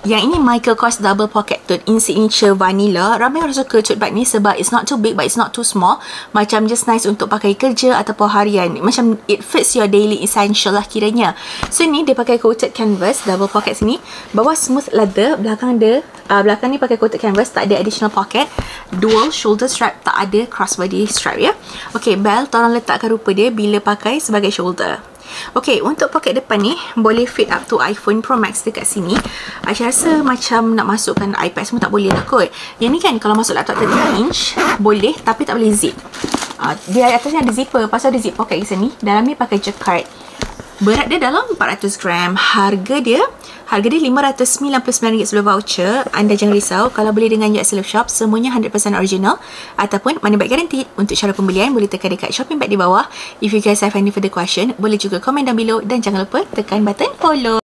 Yang ini Michael Kors Double Pocket Tote in signature vanilla. Ramai orang suka tote bag ni sebab it's not too big but it's not too small. Macam just nice untuk pakai kerja ataupun harian. Macam it fits your daily essential lah kiranya. So ni dia pakai coated canvas double pocket sini. Bawah smooth leather, belakang ni pakai coated canvas, tak ada additional pocket. Dual shoulder strap, tak ada crossbody strap ya. Okay, belt tolong letakkan rupa dia bila pakai sebagai shoulder. Okay, untuk poket depan ni boleh fit up to iPhone Pro Max dekat sini. Saya rasa macam nak masukkan iPad semua tak boleh lah kot. Yang ni kan kalau masuk laptop 33 inch boleh, tapi tak boleh zip. Dia atasnya ada zipper, pasal ada zip pocket di sini. Dalam ni pakai jacquard. Berat dia dalam 400 gram. Harga dia RM599 sebelum voucher. Anda jangan risau, kalau beli dengan Yacht Self Shop semuanya 100% original ataupun money back guarantee. Untuk cara pembelian boleh tekan dekat shopping bag di bawah. If you guys have any further question, boleh juga komen down below dan jangan lupa tekan button follow.